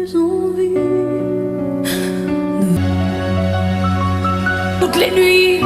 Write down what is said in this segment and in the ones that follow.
plus envie toutes les nuits.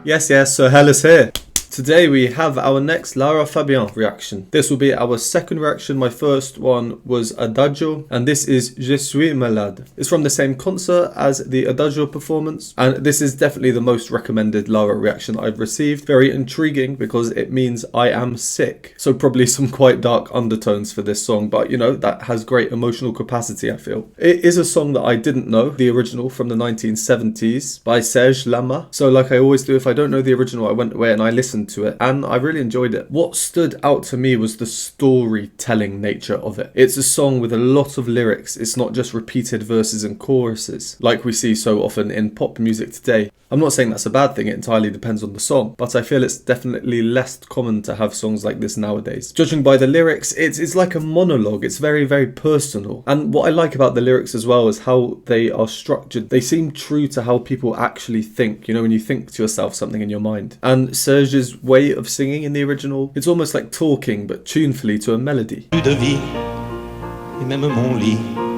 Yes, so Hairless here. Today we have our next LARA FABIAN reaction. This will be our second reaction. My first one was Adagio, and this is Je suis malade. It's from the same concert as the Adagio performance, and this is definitely the most recommended LARA reaction I've received. Very intriguing because it means I am sick. So probably some quite dark undertones for this song, but you know, that has great emotional capacity, I feel. It is a song that I didn't know, the original from the 1970s by Serge Lama. So like I always do, if I don't know the original, I went away and I listened to it, and I really enjoyed it. What stood out to me was the storytelling nature of it. It's a song with a lot of lyrics. It's not just repeated verses and choruses like we see so often in pop music today. I'm not saying that's a bad thing, it entirely depends on the song, but I feel it's definitely less common to have songs like this nowadays. Judging by the lyrics, it's like a monologue. It's very, very personal. And what I like about the lyrics as well is how they are structured. They seem true to how people actually think, you know, when you think to yourself something in your mind. And Serge's way of singing in the original, it's almost like talking but tunefully to a melody.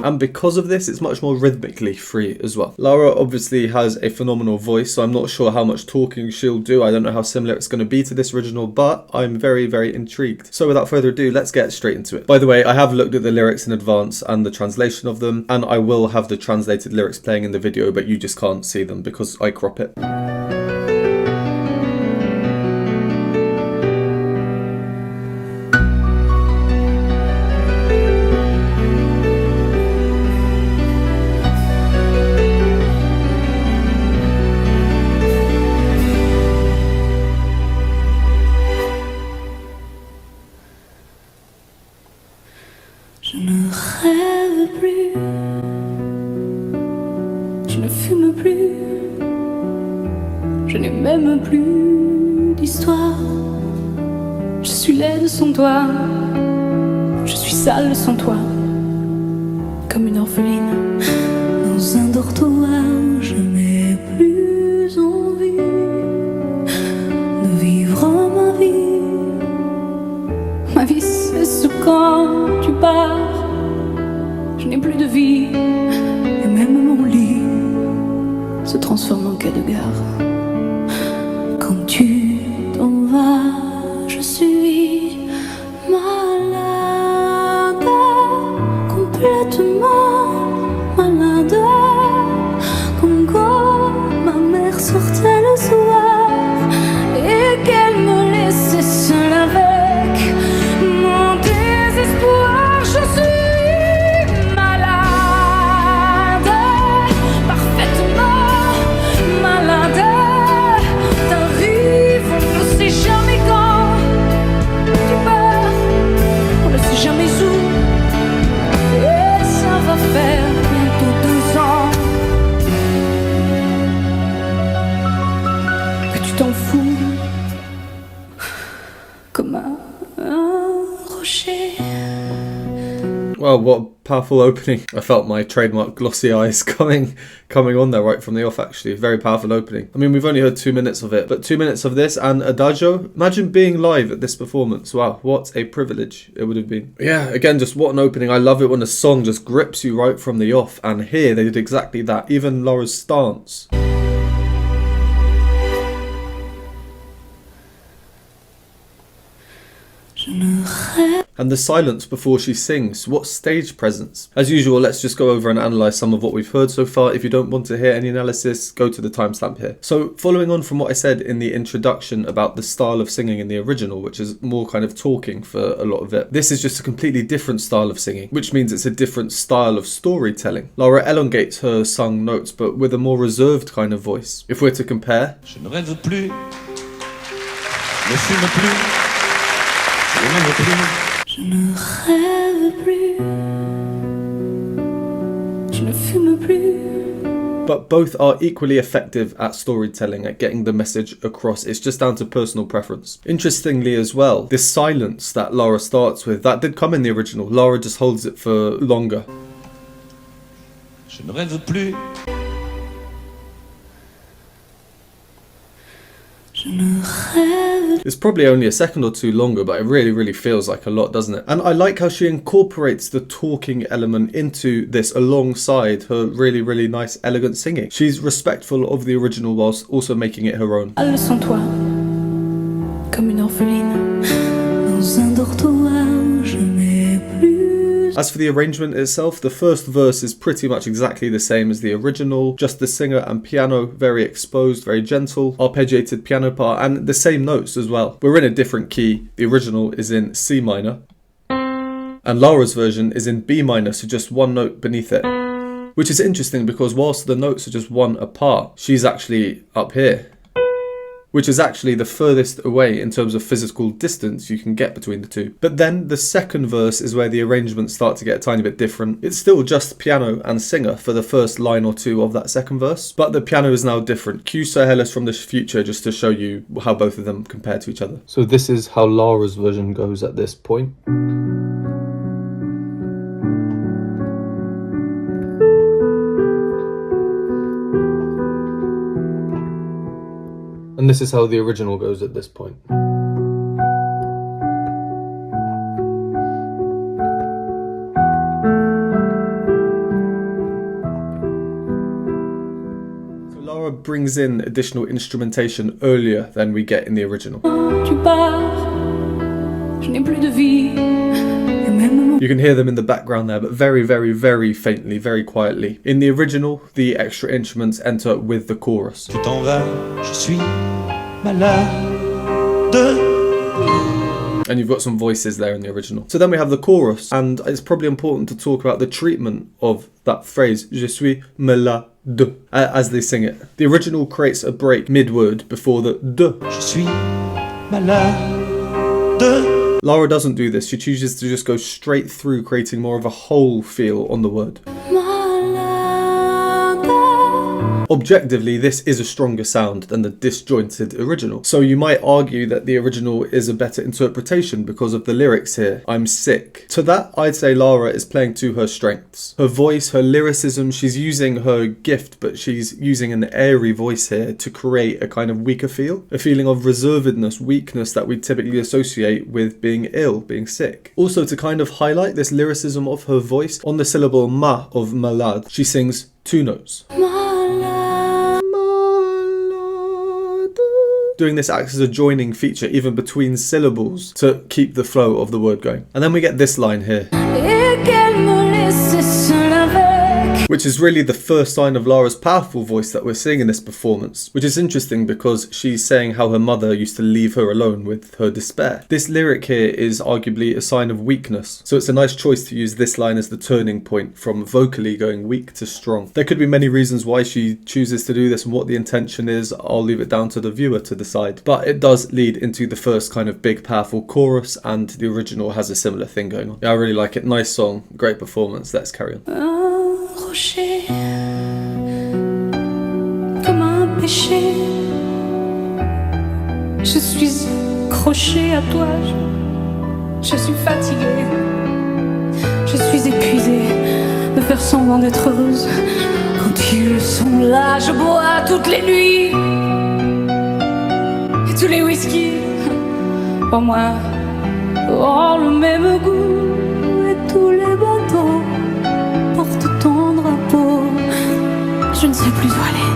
And because of this, it's much more rhythmically free as well. LARA obviously has a phenomenal voice, so I'm not sure how much talking she'll do. I don't know how similar it's going to be to this original, but I'm very, very intrigued. So without further ado, let's get straight into it. By the way, I have looked at the lyrics in advance and the translation of them, and I will have the translated lyrics playing in the video, but you just can't see them because I crop it. Je ne rêve plus, je ne fume plus, je n'ai même plus d'histoire. Je suis laide sans toi, je suis sale sans toi, comme une orpheline dans un dortoir. Je n'ai plus envie de vivre ma vie. Ma vie cesse quand tu pars. Je n'ai plus de vie, et même mon lit se transforme en quai de gare. Quand tu t'en vas, je suis malade, complètement malade, comme quand ma mère sortait le soir et qu'elle me laissait seule avec mon désespoir. Je suis Well, what a powerful opening. I felt my trademark glossy eyes coming on there right from the off, actually. Very powerful opening. I mean, we've only heard 2 minutes of it, but 2 minutes of this and Adagio. Imagine being live at this performance. Wow, what a privilege it would have been. Yeah, again, just what an opening. I love it when a song just grips you right from the off, and here they did exactly that. Even Laura's stance. And the silence before she sings, what stage presence. As usual, let's just go over and analyse some of what we've heard so far. If you don't want to hear any analysis, go to the timestamp here. So following on from what I said in the introduction about the style of singing in the original, which is more kind of talking for a lot of it, this is just a completely different style of singing, which means it's a different style of storytelling. Laura elongates her sung notes, but with a more reserved kind of voice. If we're to compare, Je ne rêve plus, ne fume plus. Je ne rêve plus, je ne fume plus. But both are equally effective at storytelling, at getting the message across. It's just down to personal preference. Interestingly as well, this silence that Laura starts with, that did come in the original. Laura just holds it for longer. Je ne rêve plus. It's probably only a second or two longer, but it really feels like a lot, doesn't it? And I like how she incorporates the talking element into this alongside her really nice, elegant singing. She's respectful of the original whilst also making it her own. Sans toi, comme une orpheline, dans un dortoir, je n'ai plus. As for the arrangement itself, the first verse is pretty much exactly the same as the original, just the singer and piano very exposed, very gentle, arpeggiated piano part, and the same notes as well. We're in a different key. The original is in C minor, and Lara's version is in B minor, so just one note beneath it. Which is interesting because whilst the notes are just one apart, she's actually up here, which is actually the furthest away in terms of physical distance you can get between the two. But then the second verse is where the arrangements start to get a tiny bit different. It's still just piano and singer for the first line or two of that second verse, but the piano is now different. Cue Hairless from the future just to show you how both of them compare to each other. So this is how Lara's version goes at this point. And this is how the original goes at this point. So Lara brings in additional instrumentation earlier than we get in the original. Tu pars, je n'ai plus de vie. You can hear them in the background there, but very faintly, very quietly. In the original, the extra instruments enter with the chorus. Tu t'en vas, je suis malade. And you've got some voices there in the original. So then we have the chorus, and it's probably important to talk about the treatment of that phrase, je suis malade, as they sing it. The original creates a break mid-word before the de. Je suis malade. Lara doesn't do this. She chooses to just go straight through, creating more of a whole feel on the word. Objectively, this is a stronger sound than the disjointed original. So you might argue that the original is a better interpretation because of the lyrics here. I'm sick. To that, I'd say Lara is playing to her strengths. Her voice, her lyricism, she's using her gift, but she's using an airy voice here to create a kind of weaker feel. A feeling of reservedness, weakness that we typically associate with being ill, being sick. Also, to kind of highlight this lyricism of her voice, on the syllable ma of malade, she sings two notes. Doing this acts as a joining feature even between syllables to keep the flow of the word going. And then we get this line here, which is really the first sign of Lara's powerful voice that we're seeing in this performance, which is interesting because she's saying how her mother used to leave her alone with her despair. This lyric here is arguably a sign of weakness, so it's a nice choice to use this line as the turning point from vocally going weak to strong. There could be many reasons why she chooses to do this and what the intention is. I'll leave it down to the viewer to decide, but it does lead into the first kind of big powerful chorus, and the original has a similar thing going on. Yeah, I really like it. Nice song, great performance. Let's carry on. Comme un péché, je suis accrochée à toi, je suis fatiguée, je suis épuisée de faire semblant d'être heureuse. Quand ils sont là, je bois toutes les nuits et tous les whisky pour moi ont le même goût et tous les bateaux portent ton drapeau. Je ne sais plus où aller,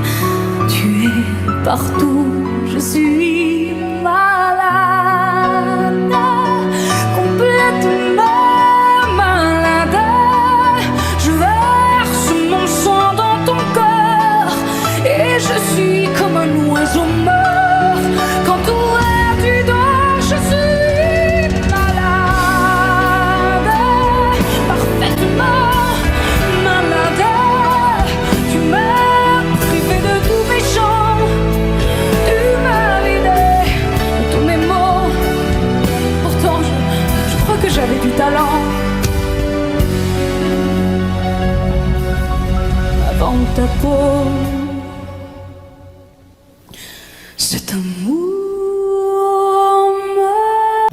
tu es partout, je suis malade, complètement malade. Je verse mon sang dans ton corps et je suis comme un oiseau mort. Quand tout est du dos, je suis malade, parfaitement. J'avais du talent avant ta peau. Cet amour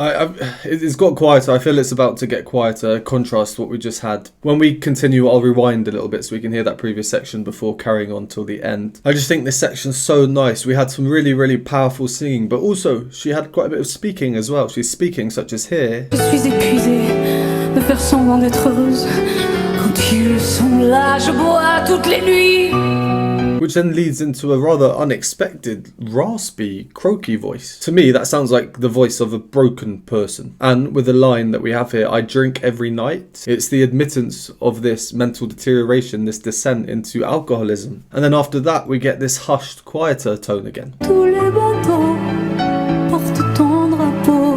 It's got quieter. I feel it's about to get quieter, contrast to what we just had. When we continue, I'll rewind a little bit so we can hear that previous section before carrying on till the end. I just think this section's so nice. We had some really, really powerful singing, but also she had quite a bit of speaking as well. She's speaking, such as here. Je suis épuisée de faire semblant d'être heureuse. Quand ils sont là, je bois toutes les nuits. Which then leads into a rather unexpected, raspy, croaky voice. To me, that sounds like the voice of a broken person. And with the line that we have here, I drink every night, it's the admittance of this mental deterioration, this descent into alcoholism. And then after that, we get this hushed, quieter tone again. Tous les bateaux portent ton drapeau.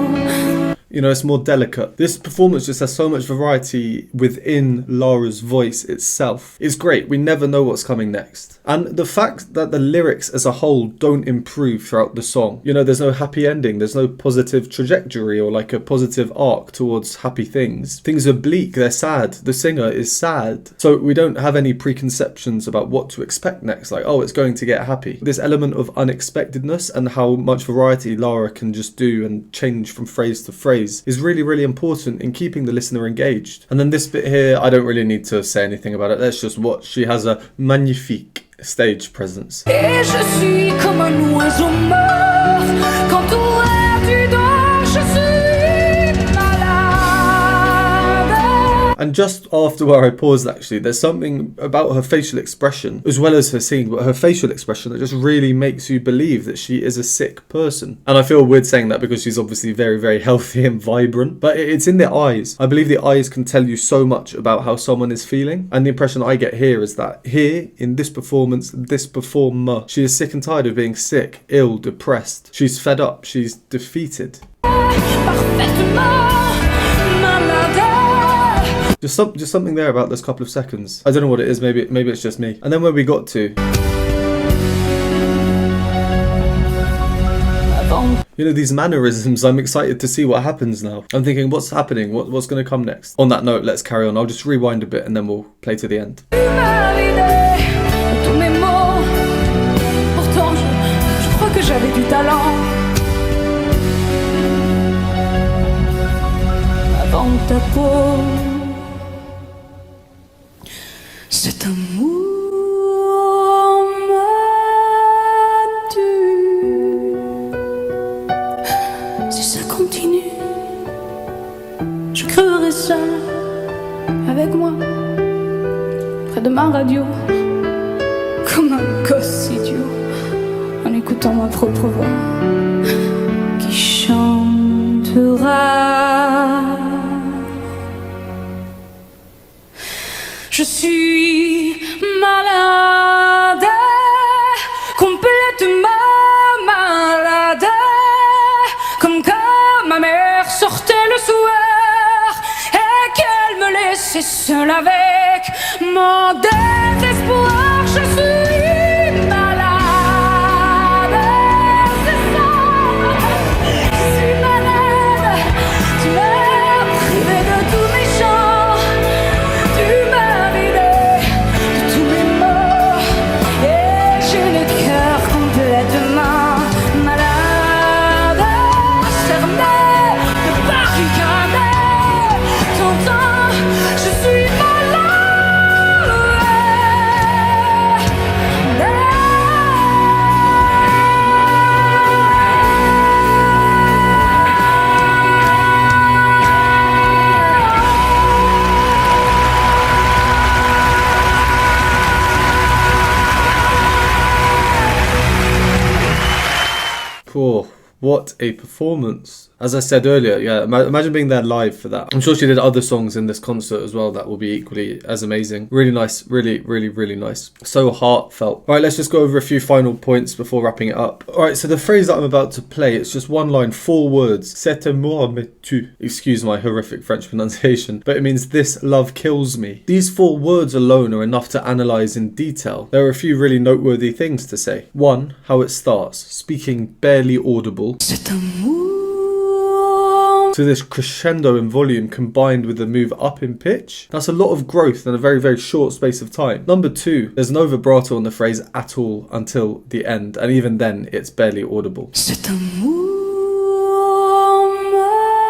You know, it's more delicate. This performance just has so much variety within Lara's voice itself. It's great. We never know what's coming next. And the fact that the lyrics as a whole don't improve throughout the song. You know, there's no happy ending. There's no positive trajectory or like a positive arc towards happy things. Things are bleak. They're sad. The singer is sad. So we don't have any preconceptions about what to expect next. Like, oh, it's going to get happy. This element of unexpectedness and how much variety Lara can just do and change from phrase to phrase is really, really important in keeping the listener engaged. And then this bit here, I don't really need to say anything about it. Let's just watch. She has a magnifique stage presence. Et je suis comme un oiseau mort. Quand toi tu dors, je suis malade. And just after where I paused, actually, there's something about her facial expression, as well as her singing, but her facial expression that just really makes you believe that she is a sick person. And I feel weird saying that because she's obviously very, very healthy and vibrant, but it's in the eyes. I believe the eyes can tell you so much about how someone is feeling. And the impression I get here is that here, in this performance, this performer, she is sick and tired of being sick, ill, depressed. She's fed up. She's defeated. Just something there about this couple of seconds. I don't know what it is. Maybe it's just me. And then where we got to, you know, these mannerisms, I'm excited to see what happens now. I'm thinking, what's happening? What's going to come next? On that note, let's carry on. I'll just rewind a bit and then we'll play to the end. Cet amour m'a tué. Si ça continue, je creuserai seul avec moi, près de ma radio, comme un gosse idiot, en écoutant ma propre voix qui chantera. Je suis malade, complètement malade, comme quand ma mère sortait le soir et qu'elle me laissait seule avec mon désespoir. Je suis malade, c'est ça, je suis malade, tu m'as privé de tous mes chants, tu m'as Oh, what a performance. As I said earlier, yeah, imagine being there live for that. I'm sure she did other songs in this concert as well that will be equally as amazing. Really nice, really, really, really nice. So heartfelt. All right, let's just go over a few final points before wrapping it up. All right, so the phrase that I'm about to play, it's just one line, 4 words. C'est amour me tue. Excuse my horrific French pronunciation, but it means this love kills me. These 4 words alone are enough to analyze in detail. There are a few really noteworthy things to say. 1, how it starts, speaking barely audible. C'est amour. To this crescendo in volume combined with the move up in pitch. That's a lot of growth in a very, very short space of time. Number 2, there's no vibrato on the phrase at all until the end, and even then it's barely audible. Cet amour m'a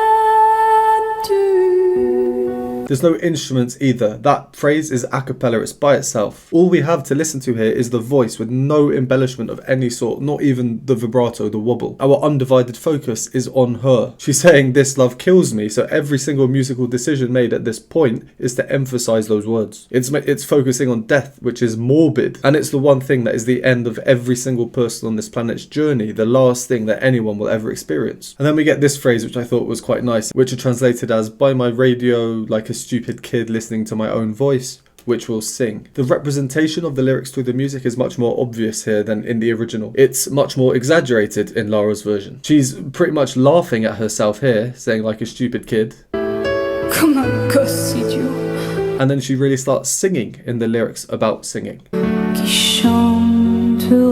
There's no instruments either. That phrase is a cappella, it's by itself. All we have to listen to here is the voice with no embellishment of any sort, not even the vibrato, the wobble. Our undivided focus is on her. She's saying this love kills me, so every single musical decision made at this point is to emphasize those words. It's focusing on death, which is morbid, and it's the one thing that is the end of every single person on this planet's journey, the last thing that anyone will ever experience. And then we get this phrase, which I thought was quite nice, which are translated as by my radio like a stupid kid listening to my own voice, which will sing. The representation of the lyrics through the music is much more obvious here than in the original. It's much more exaggerated in Lara's version. She's pretty much laughing at herself here, saying like a stupid kid. Comme un gosse idiot. And then she really starts singing in the lyrics about singing. Qui chantera.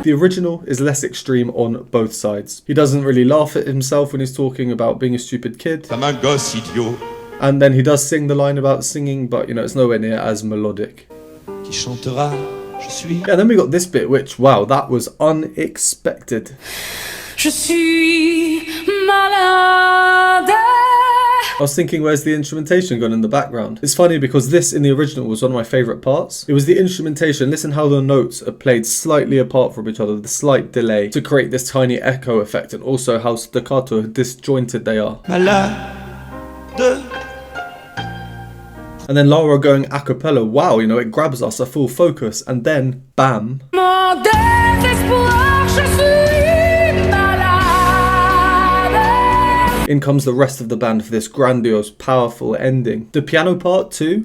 The original is less extreme on both sides. He doesn't really laugh at himself when he's talking about being a stupid kid. Comme un gosse idiot. And then he does sing the line about singing, but you know, it's nowhere near as melodic. Qui chantera, je suis. Yeah, then we got this bit, which, wow, that was unexpected. Je suis malade. I was thinking, where's the instrumentation gone in the background? It's funny because this in the original was one of my favourite parts. It was the instrumentation. Listen how the notes are played slightly apart from each other, the slight delay to create this tiny echo effect, and also how staccato disjointed they are. Malade. And then Lara going a cappella, wow, you know, it grabs us a full focus, and then bam. Mon désespoir, je suis malade. In comes the rest of the band for this grandiose, powerful ending. The piano part too.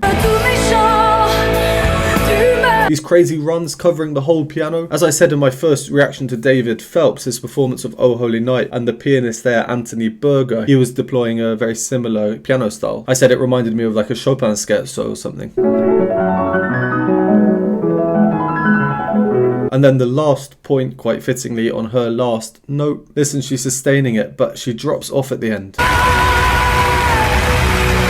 These crazy runs covering the whole piano. As I said in my first reaction to David Phelps, his performance of Oh Holy Night, and the pianist there, Anthony Berger, he was deploying a very similar piano style. I said it reminded me of like a Chopin scherzo or something. And then the last point, quite fittingly, on her last note. Listen, she's sustaining it, but she drops off at the end.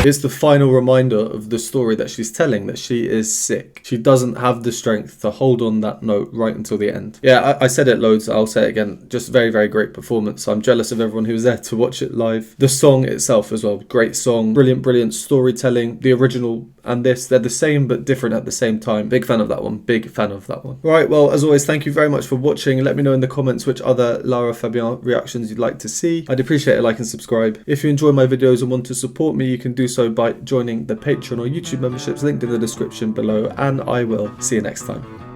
It's the final reminder of the story that she's telling, that she is sick. She doesn't have the strength to hold on that note right until the end. Yeah, I said it loads, I'll say it again. Just very, very great performance. I'm jealous of everyone who was there to watch it live. The song itself as well, great song. Brilliant, brilliant storytelling. The original and this, they're the same but different at the same time. Big fan of that one, big fan of that one. Right, well, as always, thank you very much for watching. Let me know in the comments which other Lara Fabian reactions you'd like to see. I'd appreciate a like and subscribe. If you enjoy my videos and want to support me, you can do so by joining the Patreon or YouTube memberships linked in the description below, and I will see you next time.